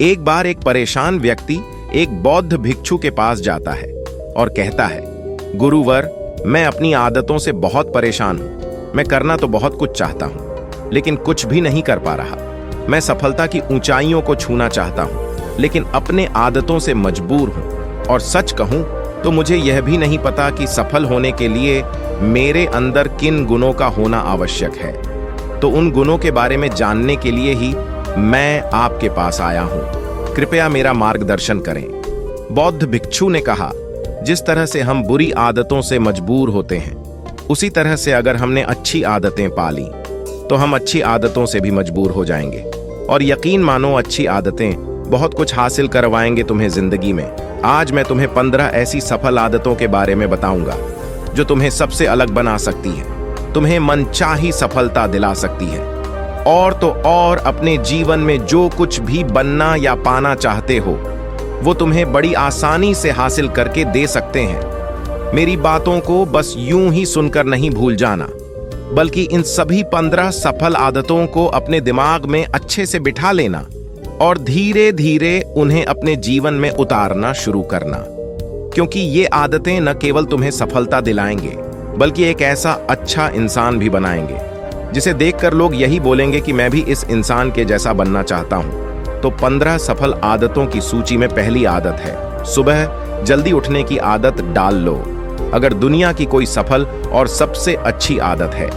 एक बार एक परेशान व्यक्ति एक बौद्ध भिक्षु के पास जाता है और कहता है, गुरुवर, मैं अपनी आदतों से बहुत परेशान हूं। मैं करना तो बहुत कुछ चाहता हूं, लेकिन कुछ भी नहीं कर पा रहा। मैं सफलता की ऊंचाइयों को छूना चाहता हूं, लेकिन अपने आदतों से मजबूर हूं। और सच कहूं तो मुझे यह भी नहीं पता कि सफल होने के लिए मेरे अंदर किन गुणों का होना आवश्यक है। तो उन गुणों के बारे में जानने के लिए ही मैं आपके पास आया हूं। कृपया मेरा मार्गदर्शन करें। बौद्ध भिक्षु ने कहा, जिस तरह से हम बुरी आदतों से मजबूर होते हैं, उसी तरह से अगर हमने अच्छी आदतें पाली तो हम अच्छी आदतों से भी मजबूर हो जाएंगे। और यकीन मानो, अच्छी आदतें बहुत कुछ हासिल करवाएंगे तुम्हें जिंदगी में। आज मैं तुम्हें 15 ऐसी सफल आदतों के बारे में बताऊंगा जो तुम्हें सबसे अलग बना सकती है, तुम्हें मनचाही सफलता दिला सकती है, और तो और अपने जीवन में जो कुछ भी बनना या पाना चाहते हो वो तुम्हें बड़ी आसानी से हासिल करके दे सकते हैं। मेरी बातों को बस यूं ही सुनकर नहीं भूल जाना, बल्कि इन सभी 15 सफल आदतों को अपने दिमाग में अच्छे से बिठा लेना और धीरे धीरे उन्हें अपने जीवन में उतारना शुरू करना। क्योंकि ये आदतें न केवल तुम्हें सफलता दिलाएंगे, बल्कि एक ऐसा अच्छा इंसान भी बनाएंगे जिसे देखकर लोग यही बोलेंगे कि मैं भी इस इंसान के जैसा बनना चाहता हूं। तो 15 सफल आदतों की सूची में पहली आदत है, सुबह जल्दी उठने की आदत डाल लो। अगर दुनिया की कोई सफल और सबसे अच्छी आदत है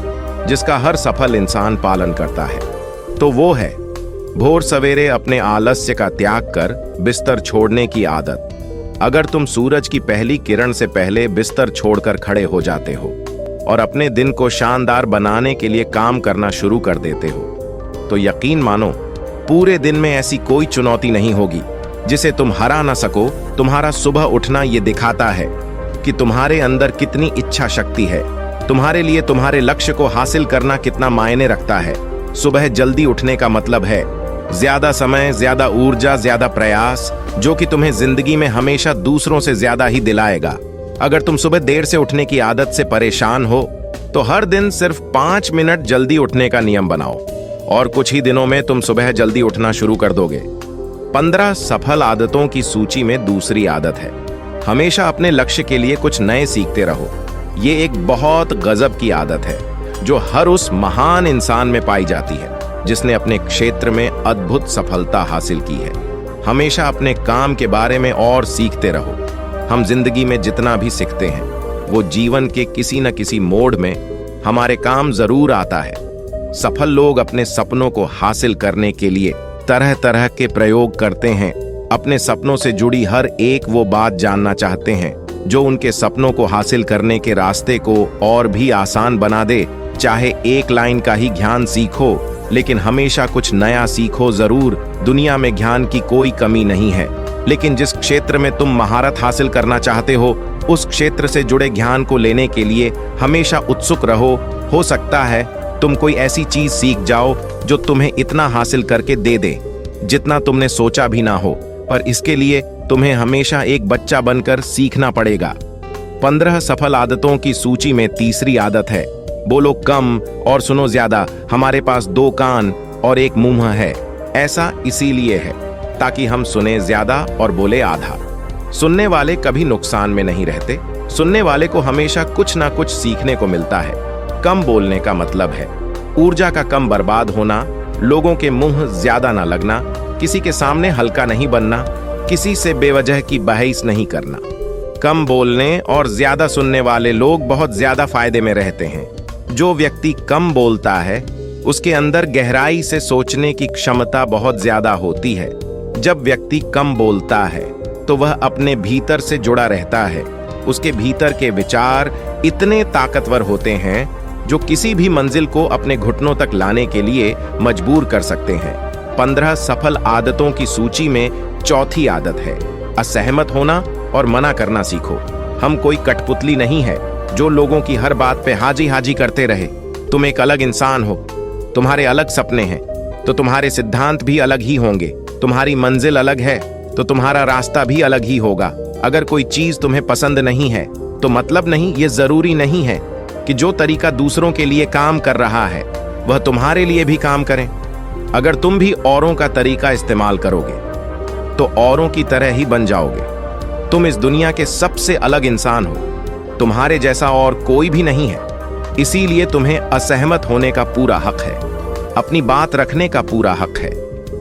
जिसका हर सफल इंसान पालन करता है, तो वो है भोर सवेरे अपने आलस्य का त्याग कर बिस्तर छोड़ने की आदत। अगर तुम सूरज की पहली किरण से पहले बिस्तर छोड़कर खड़े हो जाते हो और अपने दिन को शानदार बनाने के लिए काम करना शुरू कर देते हो, तो यकीन मानो, पूरे दिन में ऐसी कोई चुनौती नहीं होगी जिसे तुम हरा ना सको। तुम्हारा सुबह उठना ये दिखाता है कि तुम्हारे अंदर कितनी इच्छा शक्ति है, तुम्हारे लिए तुम्हारे लक्ष्य को हासिल करना कितना मायने रखता है। सुबह जल्दी उठने का मतलब है ज्यादा समय, ज्यादा ऊर्जा, ज्यादा प्रयास, जो कि तुम्हें जिंदगी में हमेशा दूसरों से ज्यादा ही दिलाएगा। अगर तुम सुबह देर से उठने की आदत से परेशान हो तो हर दिन सिर्फ 5 मिनट जल्दी उठने का नियम बनाओ और कुछ ही दिनों में तुम सुबह जल्दी उठना शुरू कर दोगे। 15 सफल आदतों की सूची में दूसरी आदत है, हमेशा अपने लक्ष्य के लिए कुछ नए सीखते रहो। ये एक बहुत गजब की आदत है जो हर उस महान इंसान में पाई जाती है जिसने अपने क्षेत्र में अद्भुत सफलता हासिल की है। हमेशा अपने काम के बारे में और सीखते रहो। हम जिंदगी में जितना भी सीखते हैं वो जीवन के किसी न किसी मोड़ में हमारे काम जरूर आता है। सफल लोग अपने सपनों को हासिल करने के लिए तरह तरह के प्रयोग करते हैं। अपने सपनों से जुड़ी हर एक वो बात जानना चाहते हैं जो उनके सपनों को हासिल करने के रास्ते को और भी आसान बना दे। चाहे एक लाइन का ही ज्ञान सीखो, लेकिन हमेशा कुछ नया सीखो जरूर। दुनिया में ज्ञान की कोई कमी नहीं है, लेकिन जिस क्षेत्र में तुम महारत हासिल करना चाहते हो उस क्षेत्र से जुड़े ज्ञान को लेने के लिए हमेशा उत्सुक रहो। हो सकता है तुम कोई ऐसी चीज सीख जाओ जो तुम्हें इतना हासिल करके दे दे जितना तुमने सोचा भी ना हो, पर इसके लिए तुम्हें हमेशा एक बच्चा बनकर सीखना पड़ेगा। 15 सफल आदतों की सूची में तीसरी आदत है, बोलो कम और सुनो ज्यादा। हमारे पास 2 कान और 1 मुंह है। ऐसा इसीलिए है ताकि हम सुने ज्यादा और बोले आधा। सुनने वाले कभी नुकसान में नहीं रहते। सुनने वाले को हमेशा कुछ ना कुछ सीखने को मिलता है। कम बोलने का मतलब है ऊर्जा का कम बर्बाद होना, लोगों के मुंह ज्यादा ना लगना, किसी के सामने हल्का नहीं बनना, किसी से बेवजह की बहस नहीं करना। कम बोलने और ज्यादा सुनने वाले लोग बहुत ज्यादा फायदे में रहते हैं। जो व्यक्ति कम बोलता है उसके अंदर गहराई से सोचने की क्षमता बहुत ज्यादा होती है। जब व्यक्ति कम बोलता है तो वह अपने भीतर से जुड़ा रहता है। उसके भीतर के विचार इतने ताकतवर होते हैं जो किसी भी मंजिल को अपने घुटनों तक लाने के लिए मजबूर कर सकते हैं। 15 सफल आदतों की सूची में चौथी आदत है, असहमत होना और मना करना सीखो। हम कोई कठपुतली नहीं है जो लोगों की हर बात पे हाजी हाजी करते रहे। तुम एक अलग इंसान हो, तुम्हारे अलग सपने हैं, तो तुम्हारे सिद्धांत भी अलग ही होंगे। तुम्हारी मंजिल अलग है तो तुम्हारा रास्ता भी अलग ही होगा। अगर कोई चीज तुम्हें पसंद नहीं है तो मतलब नहीं, ये जरूरी नहीं है कि जो तरीका दूसरों के लिए काम कर रहा है वह तुम्हारे लिए भी काम करें। अगर तुम भी औरों का तरीका इस्तेमाल करोगे तो औरों की तरह ही बन जाओगे। तुम इस दुनिया के सबसे अलग इंसान हो, तुम्हारे जैसा और कोई भी नहीं है। इसीलिए तुम्हें असहमत होने का पूरा हक है, अपनी बात रखने का पूरा हक है,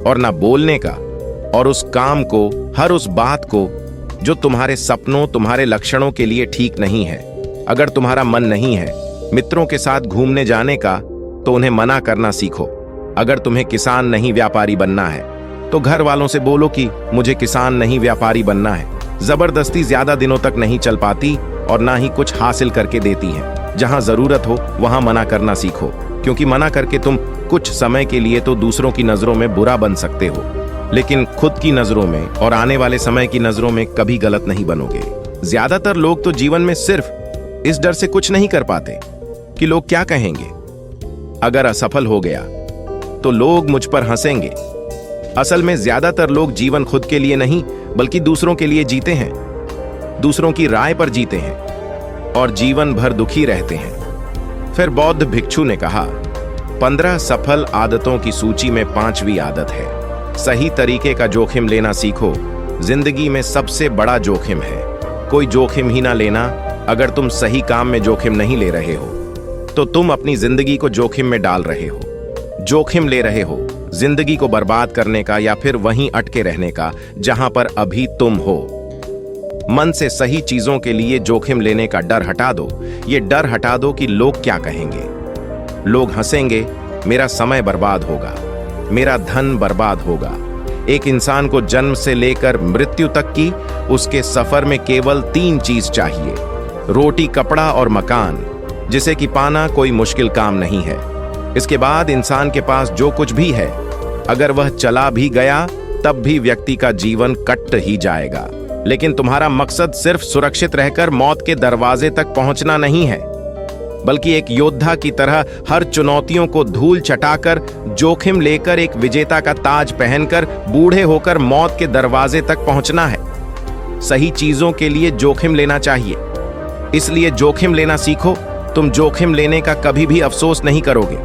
और ना बोलने का, और उस काम को, हर उस बात को जो तुम्हारे सपनों, तुम्हारे लक्षणों के लिए ठीक नहीं है। अगर तुम्हारा मन नहीं है मित्रों के साथ घूमने जाने का, तो उन्हें मना करना सीखो। अगर तुम्हें किसान नहीं व्यापारी बनना है, तो घर वालों से बोलो कि मुझे किसान नहीं व्यापारी बनना है। जबरदस्ती ज्यादा दिनों तक नहीं चल पाती और ना ही कुछ हासिल करके देती है। जहां जरूरत हो वहां मना करना सीखो, क्योंकि मना करके तुम कुछ समय के लिए तो दूसरों की नजरों में बुरा बन सकते हो, लेकिन खुद की नजरों में और आने वाले समय की नजरों में कभी गलत नहीं बनोगे। ज्यादातर लोग तो जीवन में सिर्फ इस डर से कुछ नहीं कर पाते कि लोग क्या कहेंगे। अगर असफल हो गया तो लोग मुझ पर हंसेंगे। असल में ज्यादातर लोग जीवन खुद के लिए नहीं बल्कि दूसरों के लिए जीते हैं, दूसरों की राय पर जीते हैं और जीवन भर दुखी रहते हैं। फिर बौद्ध भिक्षु ने कहा, 15 सफल आदतों की सूची में 5वीं आदत है, सही तरीके का जोखिम लेना सीखो। जिंदगी में सबसे बड़ा जोखिम है कोई जोखिम ही ना लेना। अगर तुम सही काम में जोखिम नहीं ले रहे हो तो तुम अपनी जिंदगी को जोखिम में डाल रहे हो। जोखिम ले रहे हो जिंदगी को बर्बाद करने का या फिर वहीं अटके रहने का जहां पर अभी तुम हो। मन से सही चीजों के लिए जोखिम लेने का डर हटा दो। ये डर हटा दो कि लोग क्या कहेंगे। लोग हंसेंगे, मेरा समय बर्बाद होगा, मेरा धन बर्बाद होगा। एक इंसान को जन्म से लेकर मृत्यु तक की उसके सफर में केवल 3 चीज चाहिए, रोटी, कपड़ा और मकान, जिसे कि पाना कोई मुश्किल काम नहीं है। इसके बाद इंसान के पास जो कुछ भी है, अगर वह चला भी गया तब भी व्यक्ति का जीवन कट ही जाएगा। लेकिन तुम्हारा मकसद सिर्फ सुरक्षित रहकर मौत के दरवाजे तक पहुंचना नहीं है, बल्कि एक योद्धा की तरह हर चुनौतियों को धूल चटाकर, जोखिम लेकर, एक विजेता का ताज पहनकर, बूढ़े होकर मौत के दरवाजे तक पहुंचना है। सही चीजों के लिए जोखिम लेना चाहिए, इसलिए जोखिम लेना सीखो। तुम जोखिम लेने का कभी भी अफसोस नहीं करोगे,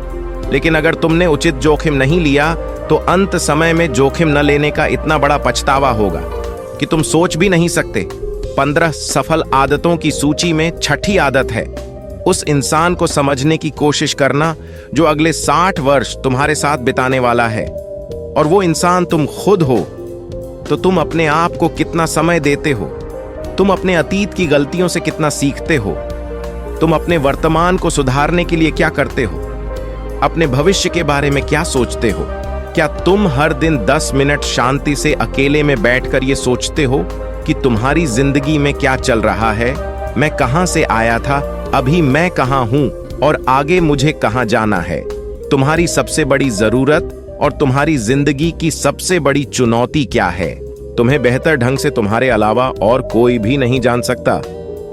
लेकिन अगर तुमने उचित जोखिम नहीं लिया तो अंत समय में जोखिम न लेने का इतना बड़ा पछतावा होगा कि तुम सोच भी नहीं सकते। 15 सफल आदतों की सूची में 6ठी आदत है उस इंसान को समझने की कोशिश करना जो अगले 60 वर्ष तुम्हारे साथ बिताने वाला है, और वो इंसान तुम खुद हो। तो तुम अपने आप को कितना समय देते हो, तुम अपने अतीत की गलतियों से कितना सीखते हो, तुम अपने वर्तमान को सुधारने के लिए क्या करते हो, अपने भविष्य के बारे में क्या सोचते हो। क्या तुम हर दिन 10 मिनट शांति से अकेले में बैठकर ये सोचते हो कि तुम्हारी जिंदगी में क्या चल रहा है, मैं कहां से आया था, अभी मैं कहां हूं और आगे मुझे कहां जाना है। तुम्हारी सबसे बड़ी जरूरत और तुम्हारी जिंदगी की सबसे बड़ी चुनौती क्या है। तुम्हें बेहतर ढंग से तुम्हारे अलावा और कोई भी नहीं जान सकता।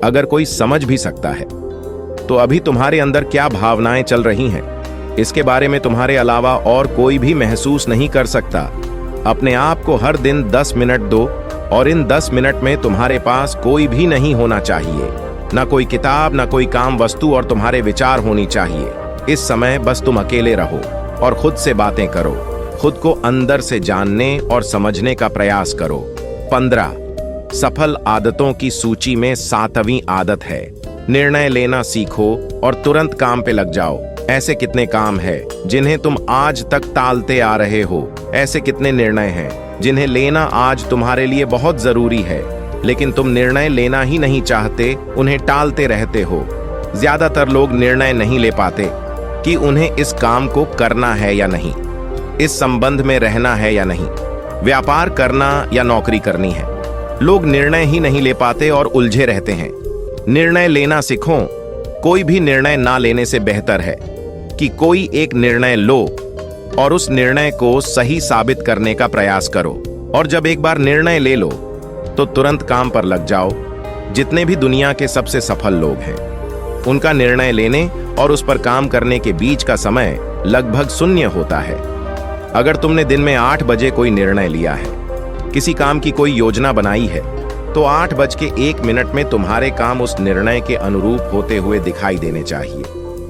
अगर कोई समझ भी सकता है तो अभी तुम्हारे अंदर क्या भावनाएं चल रही हैं, इसके बारे में तुम्हारे अलावा और कोई भी महसूस नहीं कर सकता। अपने आप को हर दिन 10 मिनट दो, और इन 10 मिनट में तुम्हारे पास कोई भी नहीं होना चाहिए, ना कोई किताब, ना कोई काम वस्तु, और तुम्हारे विचार होनी चाहिए। इस समय बस तुम अकेले रहो और खुद से बातें करो, खुद को अंदर से जानने और समझने का प्रयास करो। 15 सफल आदतों की सूची में 7वीं आदत है, निर्णय लेना सीखो और तुरंत काम पे लग जाओ। ऐसे कितने काम हैं जिन्हें तुम आज तक टालते आ रहे हो। ऐसे कितने निर्णय हैं जिन्हें लेना आज तुम्हारे लिए बहुत जरूरी है, लेकिन तुम निर्णय लेना ही नहीं चाहते, उन्हें टालते रहते हो। ज्यादातर लोग निर्णय नहीं ले पाते कि उन्हें इस काम को करना है या नहीं, इस संबंध में रहना है या नहीं, व्यापार करना या नौकरी करनी है। लोग निर्णय ही नहीं ले पाते और उलझे रहते हैं। निर्णय लेना सीखो। कोई भी निर्णय ना लेने से बेहतर है कि कोई एक निर्णय लो और उस निर्णय को सही साबित करने का प्रयास करो। और जब एक बार निर्णय ले लो तो तुरंत काम पर लग जाओ। जितने भी दुनिया के सबसे सफल लोग हैं, उनका निर्णय लेने और उस पर काम करने के बीच का समय लगभग शून्य होता है। अगर तुमने दिन में 8 बजे कोई निर्णय लिया है, किसी काम की कोई योजना बनाई है, तो 8:01 में तुम्हारे काम उस निर्णय के अनुरूप होते हुए दिखाई देने चाहिए।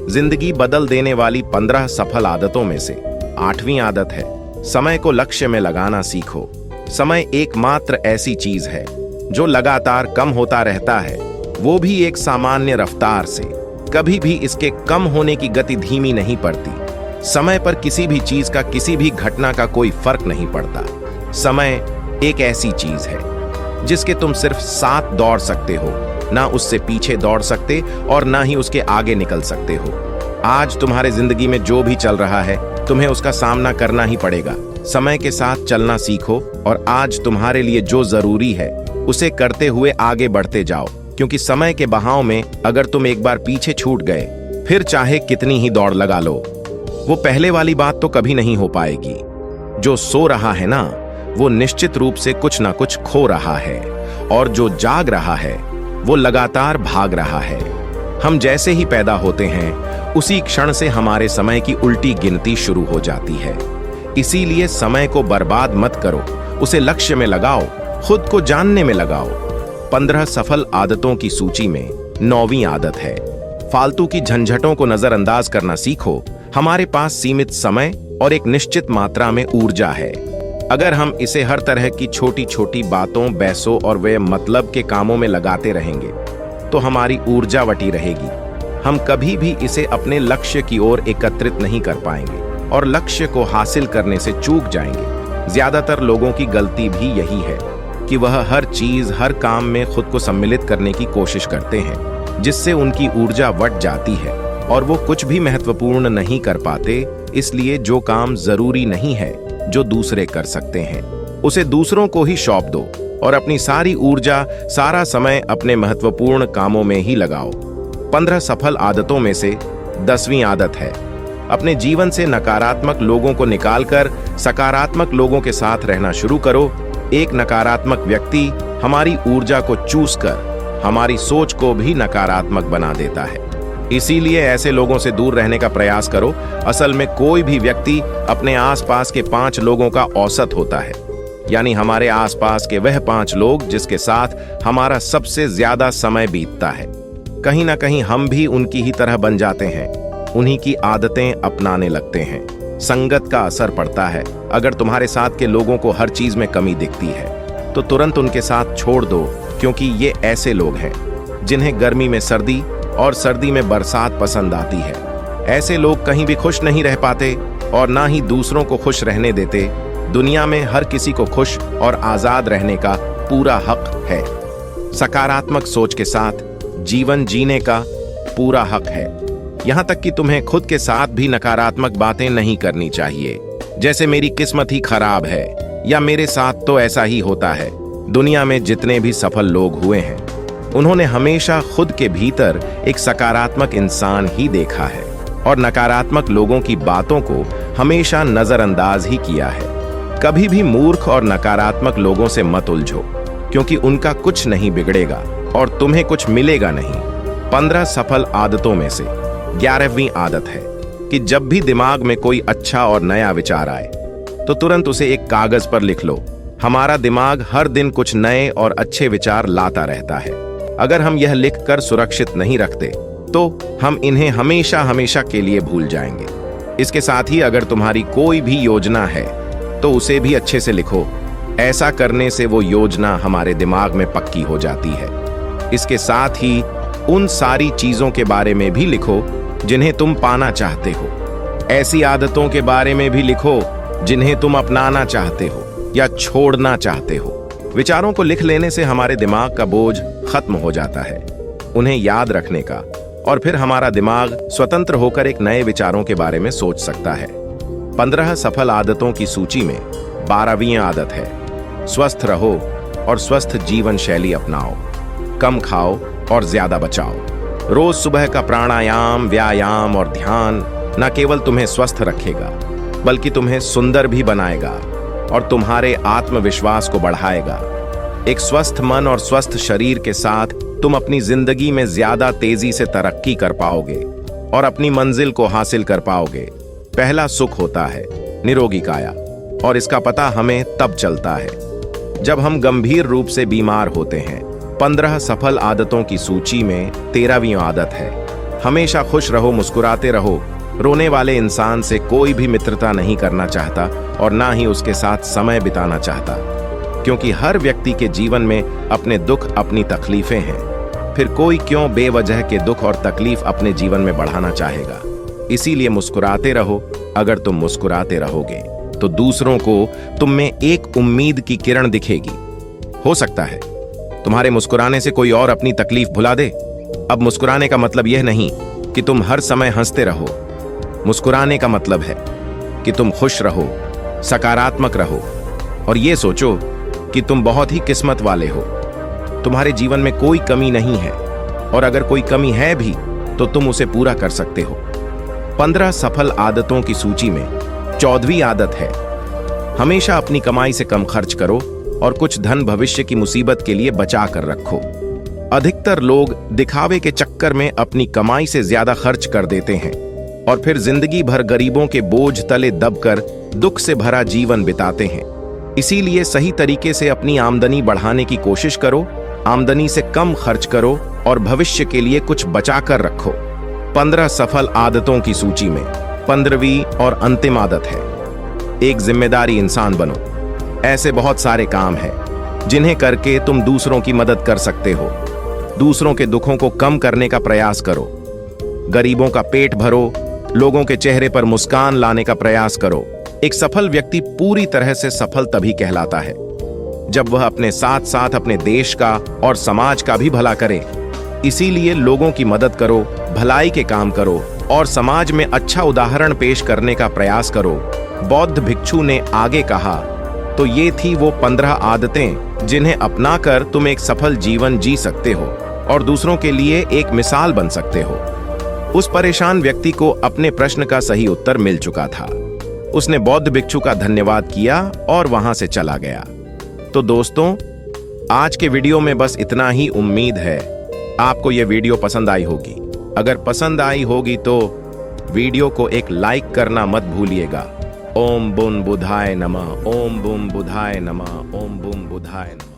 जिंदगी बदल देने वाली 15 सफल आदतों में से 8वीं आदत है, समय को लक्ष्य में लगाना सीखो। समय एकमात्र ऐसी चीज है जो लगातार कम होता रहता है, वो भी एक सामान्य रफ्तार से। कभी भी इसके कम होने की गति धीमी नहीं पड़ती। समय पर किसी भी चीज का, किसी भी घटना का कोई फर्क नहीं पड़ता। समय एक ऐसी चीज है जिसके तुम सिर्फ साथ दौड़ सकते हो, ना उससे पीछे दौड़ सकते और ना ही उसके आगे निकल सकते हो। आज तुम्हारे जिंदगी में जो भी चल रहा है, तुम्हें उसका सामना करना ही पड़ेगा। समय के साथ चलना सीखो और आज तुम्हारे लिए जो जरूरी है उसे करते हुए आगे बढ़ते जाओ, क्योंकि समय के बहाव में अगर तुम एक बार पीछे छूट गए, फिर चाहे कितनी ही दौड़ लगा लो, वो पहले वाली बात तो कभी नहीं हो पाएगी। जो सो रहा है ना, वो निश्चित रूप से कुछ ना कुछ खो रहा है, और जो जाग रहा है वो लगातार भाग रहा है। हम जैसे ही पैदा होते हैं, उसी क्षण से हमारे समय की उल्टी गिनती शुरू हो जाती है। इसीलिए समय को बर्बाद मत करो, उसे लक्ष्य में लगाओ, खुद को जानने में लगाओ। 15 सफल आदतों की सूची में 9वीं आदत है, फालतू की झंझटों को नजरअंदाज करना सीखो। हमारे पास सीमित समय और एक निश्चित मात्रा में ऊर्जा है। अगर हम इसे हर तरह की छोटी छोटी बातों, बहसों और वे मतलब के कामों में लगाते रहेंगे, तो हमारी ऊर्जा वटी रहेगी। हम कभी भी इसे अपने लक्ष्य की ओर एकत्रित नहीं कर पाएंगे और लक्ष्य को हासिल करने से चूक जाएंगे। ज्यादातर लोगों की गलती भी यही है कि वह हर चीज, हर काम में खुद को सम्मिलित करने की कोशिश करते हैं, जिससे उनकी ऊर्जा वट जाती है और वो कुछ भी महत्वपूर्ण नहीं कर पाते। इसलिए जो काम जरूरी नहीं है, जो दूसरे कर सकते हैं, उसे दूसरों को ही सौंप दो और अपनी सारी ऊर्जा, सारा समय अपने महत्वपूर्ण कामों में ही लगाओ। 15 सफल आदतों में से 10वीं आदत है, अपने जीवन से नकारात्मक लोगों को निकालकर सकारात्मक लोगों के साथ रहना शुरू करो। एक नकारात्मक व्यक्ति हमारी ऊर्जा को चूस कर हमारी सोच को भी नकारात्मक बना देता है। इसीलिए ऐसे लोगों से दूर रहने का प्रयास करो। असल में कोई भी व्यक्ति अपने आसपास के 5 लोगों का औसत होता है, यानी हमारे आसपास के वह 5 लोग जिसके साथ हमारा सबसे ज्यादा समय बीतता है। कहीं ना कहीं हम भी उनकी ही तरह बन जाते हैं, उन्हीं की आदतें अपनाने लगते हैं। संगत का असर पड़ता है। अगर तुम्हारे साथ के लोगों को हर चीज में कमी दिखती है, तो तुरंत उनके साथ छोड़ दो, क्योंकि ये ऐसे लोग हैं जिन्हें गर्मी में सर्दी और सर्दी में बरसात पसंद आती है। ऐसे लोग कहीं भी खुश नहीं रह पाते और ना ही दूसरों को खुश रहने देते। दुनिया में हर किसी को खुश और आजाद रहने का पूरा हक है। सकारात्मक सोच के साथ जीवन जीने का पूरा हक है। यहां तक कि तुम्हें खुद के साथ भी नकारात्मक बातें नहीं करनी चाहिए, जैसे मेरी किस्मत ही खराब है या मेरे साथ तो ऐसा ही होता है। दुनिया में जितने भी सफल लोग हुए हैं, उन्होंने हमेशा खुद के भीतर एक सकारात्मक इंसान ही देखा है और नकारात्मक लोगों की बातों को हमेशा नजरअंदाज ही किया है। कभी भी मूर्ख और नकारात्मक लोगों से मत उलझो, क्योंकि उनका कुछ नहीं बिगड़ेगा और तुम्हें कुछ मिलेगा नहीं। 15 सफल आदतों में से 11वीं आदत है कि जब भी दिमाग में कोई अच्छा और नया विचार आए, तो तुरंत उसे एक कागज पर लिख लो। हमारा दिमाग हर दिन कुछ नए और अच्छे विचार लाता रहता है। अगर हम यह लिखकर सुरक्षित नहीं रखते, तो हम इन्हें हमेशा हमेशा के लिए भूल जाएंगे। इसके साथ ही अगर तुम्हारी कोई भी योजना है, तो उसे भी अच्छे से लिखो। ऐसा करने से वो योजना हमारे दिमाग में पक्की हो जाती है। इसके साथ ही उन सारी चीजों के बारे में भी लिखो जिन्हें तुम पाना चाहते हो। ऐसी आदतों के बारे में भी लिखो जिन्हें तुम अपनाना चाहते हो या छोड़ना चाहते हो। विचारों को लिख लेने से हमारे दिमाग का बोझ खत्म हो जाता है, उन्हें याद रखने का, और फिर हमारा दिमाग स्वतंत्र होकर एक नए विचारों के बारे में सोच सकता है। 15 सफल आदतों की सूची में 12वीं आदत है, स्वस्थ रहो और स्वस्थ जीवन शैली अपनाओ। कम खाओ और ज्यादा बचाओ। रोज सुबह का प्राणायाम, व्यायाम और ध्यान न केवल तुम्हें स्वस्थ रखेगा, बल्कि तुम्हें सुंदर भी बनाएगा और तुम्हारे आत्मविश्वास को बढ़ाएगा। एक स्वस्थ मन और स्वस्थ शरीर के साथ तुम अपनी जिंदगी में ज्यादा तेजी से तरक्की कर पाओगे और अपनी मंजिल को हासिल कर पाओगे। पहला सुख होता है निरोगी काया, और इसका पता हमें तब चलता है जब हम गंभीर रूप से बीमार होते हैं। 15 सफल आदतों की सूची में 13वीं आदत है, हमेशा खुश रहो, मुस्कुराते रहो। रोने वाले इंसान से कोई भी मित्रता नहीं करना चाहता और ना ही उसके साथ समय बिताना चाहता। क्योंकि हर व्यक्ति के जीवन में अपने दुख, अपनी तकलीफें हैं। फिर कोई क्यों बेवजह के दुख और तकलीफ अपने जीवन में बढ़ाना चाहेगा। इसीलिए मुस्कुराते रहो। अगर तुम मुस्कुराते रहोगे तो दूसरों को तुम में एक उम्मीद की किरण दिखेगी। हो सकता है तुम्हारे मुस्कुराने से कोई और अपनी तकलीफ भुला दे। अब मुस्कुराने का मतलब यह नहीं कि तुम हर समय हंसते रहो। मुस्कुराने का मतलब है कि तुम खुश रहो, सकारात्मक रहो और ये सोचो कि तुम बहुत ही किस्मत वाले हो। तुम्हारे जीवन में कोई कमी नहीं है और अगर कोई कमी है भी तो तुम उसे पूरा कर सकते हो। 15 सफल आदतों की सूची में 14वीं आदत है, हमेशा अपनी कमाई से कम खर्च करो और कुछ धन भविष्य की मुसीबत के लिए बचा कर रखो। अधिकतर लोग दिखावे के चक्कर में अपनी कमाई से ज्यादा खर्च कर देते हैं और फिर जिंदगी भर गरीबों के बोझ तले दबकर दुख से भरा जीवन बिताते हैं। इसीलिए सही तरीके से अपनी आमदनी बढ़ाने की कोशिश करो, आमदनी से कम खर्च करो और भविष्य के लिए कुछ बचा कर रखो। 15 सफल आदतों की सूची में 15वीं और अंतिम आदत है, एक जिम्मेदारी इंसान बनो। ऐसे बहुत सारे काम हैं जिन्हें करके तुम दूसरों की मदद कर सकते हो। दूसरों के दुखों को कम करने का प्रयास करो, गरीबों का पेट भरो, लोगों के चेहरे पर मुस्कान लाने का प्रयास करो। एक सफल व्यक्ति पूरी तरह से सफल तभी कहलाता है जब वह अपने साथ साथ अपने देश का और समाज का भी भला करे। इसीलिए लोगों की मदद करो, भलाई के काम करो और समाज में अच्छा उदाहरण पेश करने का प्रयास करो। बौद्ध भिक्षु ने आगे कहा, तो ये थी वो 15 आदतें जिन्हें अपनाकर तुम एक सफल जीवन जी सकते हो और दूसरों के लिए एक मिसाल बन सकते हो। उस परेशान व्यक्ति को अपने प्रश्न का सही उत्तर मिल चुका था। उसने बौद्ध भिक्षु का धन्यवाद किया और वहां से चला गया। तो दोस्तों, आज के वीडियो में बस इतना ही। उम्मीद है आपको यह वीडियो पसंद आई होगी। अगर पसंद आई होगी तो वीडियो को एक लाइक करना मत भूलिएगा। ओम बुन बुधाय नमः, ओम बुम बुधाय नमः, ओम बुम बुधाय नमः।